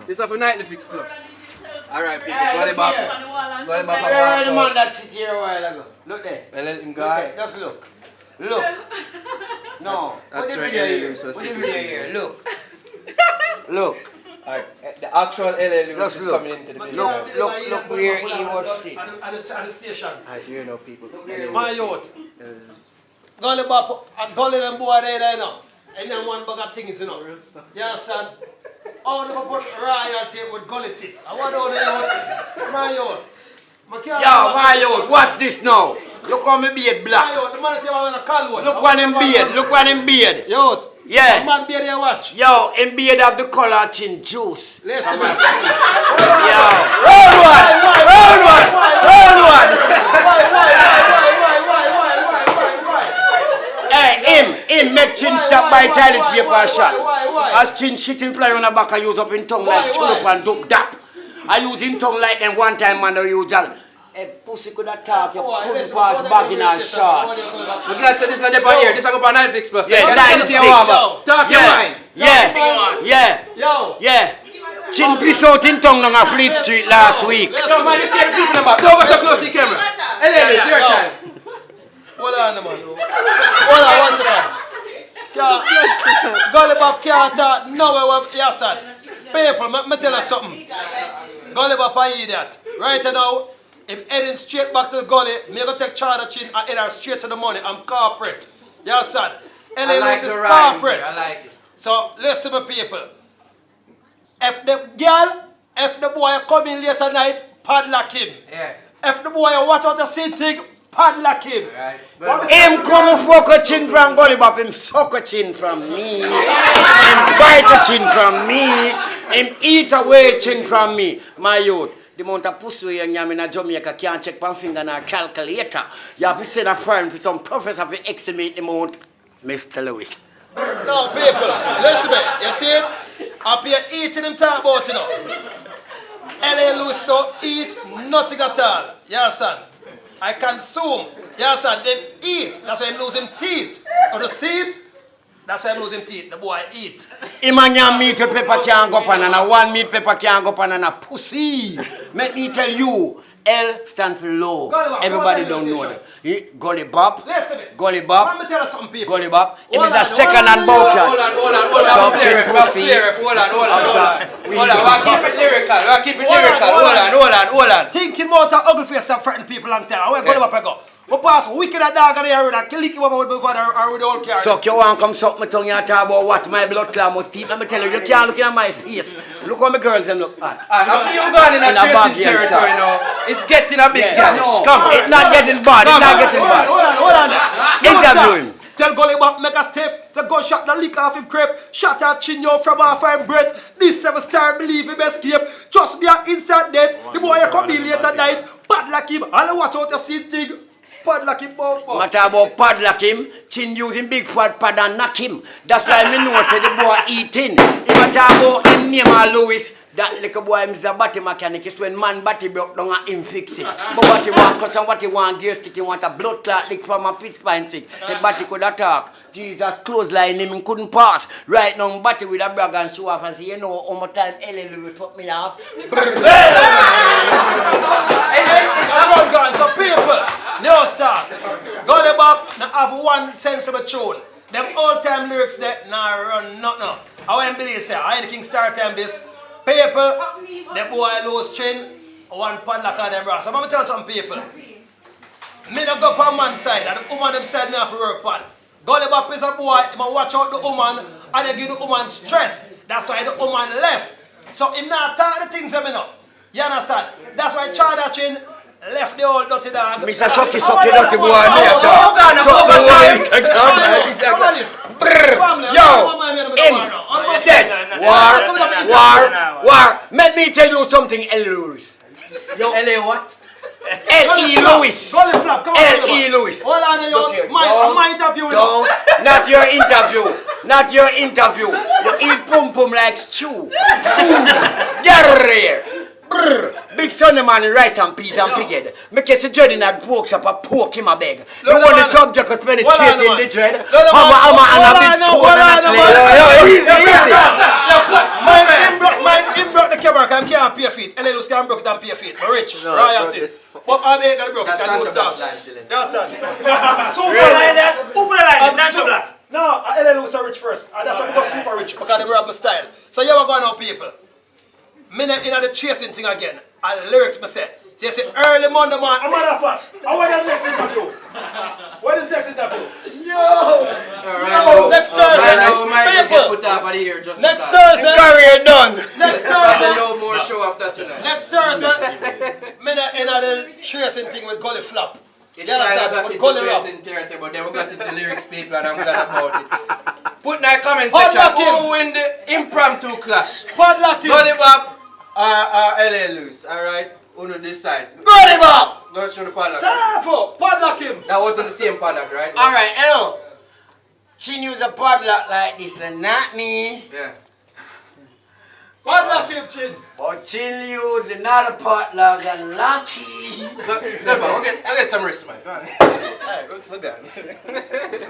This is for Nightly Fix Plus. Alright, people, Gully Bop. Gully Bop. Where are the man that sit here a while ago? Look there. LL guy. Just look. Look. No. That's right, LL Lewis. Put the video here. Look. Look. Alright, the actual LL Lewis is coming into the video. Look where he was sitting. At the station. As you know, people. My youth. Gully Bop, Gully and boy there now. And then one bag of things, you know. You understand? All the put royalty with Gully tip. I want all the youth. My youth. Yo, my youth, watch this now. Look how me beard black. My youth, the man tell me when I call one. Look one in beard. Look one in beard. Youth. Yeah. The man beard here watch. Yo, in beard have the color chin juice. Listen, man. man. Yo. Round one! Round one! Round one! Hey, him make chin stop by toilet paper shot. As chin shitting fly on the back, I use up in tongue like tulip and dope dap. I use in tongue like them one time, man, I use all. Hey, pussy could have talk, you couldn't pass bag in her short. We're glad to this not up on here. This is up on Nightly Fix Plus. Yeah, Talk your mind. Yeah. Chin piss out in tongue on a Fleet Street last week. Come on, just get the people in the back. Don't go so close to the camera. Hey, it's your time. Hold on, man. Hold on, 1 second. Gully Bop can't talk nowhere with your son. People, let me tell you something. Gully Bop are idiot. Right now, if heading straight back to the gully, me go take Shauna Chin and head her straight to the money. I'm corporate. You understand? LA Lewis is corporate. I like it. So, listen to me, people. If the boy come in later night, padlock him. Yeah. If the boy watch out the same thing, padlock him. Right. Him come and fuck a chin from Gully Bop, him suck a chin from me. Him bite a chin from me. Him eat away chin from me. My youth. The amount of pussy you have in Jamaica can't check one finger in a calculator. You have to send a friend for some professor to estimate the amount. Mr. Lewis. No, people, listen to me. You see it? Up here eating him talk about, you know. LA Lewis don't eat nothing at all. Yes, son. I consume. Yes, son. They eat. That's why I'm losing teeth. Or the seed? That's why I'm losing teeth. The boy eat. Him and your meat with pepper can't go pan and a one meat pepper can't go pan and a pussy. Let me tell you, L stands for low. Everybody don't know that. Gully Bop. Listen to me. Gully Bop. Let me tell you something, people. Gully Bop. Him is a second hand boucher. Hold on. Hold on. We'll keep it lyrical. Hold on. Thinking about the ugly face that threaten people long time. Where Gully Bop go? We pass wicked dog on the area that kill him about before the whole car. Suck you want come suck my tongue and talk about what my blood clot must teeth. Let me tell you, you can't look at my face. Look how my girls them look at. After you gone in a Tracy territory now, it's getting a big challenge. Come on. It's not getting bad. It's not getting bad. Hold on. Interview him. Tell Gully Bop make a step. So go shot the lick off him crepe. Shot her chin yo from off her breath. This 7-star believe him escape. Just be an instant death. The boy come in later night. Padlock him. All watch out the scene thing. Padlock him, matter about padlock him, Chin using big fat pad and knock him. That's why me know say the boy eating. If matter about him name Louis, that little boy is a batty mechanic. It's when man batty broke down and him fix it. But what he want cut and what he want gear stick, he want a blood clot lick from a pit spine stick. The batty could attack. Jesus clothesline him, he couldn't pass. Right now, batty with a brag and show off and say, you know how much time LA will fuck me off. I'm gone, so people, no stop. Gully Bop, now have one sensible tune. Them old-time lyrics that nah run nothing. I won't believe say, I ain't the King Star time this. People, the boy lose chin, one padlock of them brass. I'm going to tell some people. Me not go on man's side, and the woman them side me have to work on. Gully Bop is a boy, he must watch out the woman, and they give the woman stress. That's why the woman left. So him not talk the things that me know. You understand? That's why Shauna Chin left the old dirty dog. Mr. Sucky dirty boy, me a talk. War. Let me tell you something, L. Lewis. LA what? L.E. Lewis. Gully flap, come on. L.E. Lewis. Hold on, you. My interview. Don't. Not your interview. Not your interview. You eat pum like stew. Get here. Big son of man rice and peas and pig. Make a journey that pokes up a pork in my bag. You want the subject of penetrating the dread? Hammer and a big stone and a slave. Mine broke the them can't pay for it. LA Lewis can broke it and pay for it. But rich, No, royalty. bro, this- But I ain't gonna broke it. That's Can not do the best stuff. line, still. That's it. Super like that. Super like that. Not Super- black. No, LA Lewis are rich first. And that's why we go super rich because they rap my style. So here we go now, people. Me not in the chasing thing again. And lyrics me say. They say early Monday morning. I'm matter of fact. I want the next interview. What is next interview? Alright, next Thursday. People. Put off of the ear just Next because. Thursday. Career done. Next There's Thursday. no more show after tonight. Next Thursday. Me not in the chasing thing with Gully Flop. It's You understand? got With into Gully Rap. tracing territory, but then we got into lyrics people and I'm glad about it. Put in the comment Padlock section Him. who win the impromptu clash. Padlock Him. Gully Bop or LA Lewis, alright? Who know decide? Gully Bop. Don't show the padlock. Safo. Padlock Him. That wasn't the same padlock, right? Alright, hello. She knew the padlock like this and not me. Yeah. Padlock Him, Chin. But Chin used another padlock and lucky. Look, I'll get some wrist, man. Go on. Alright, we're done.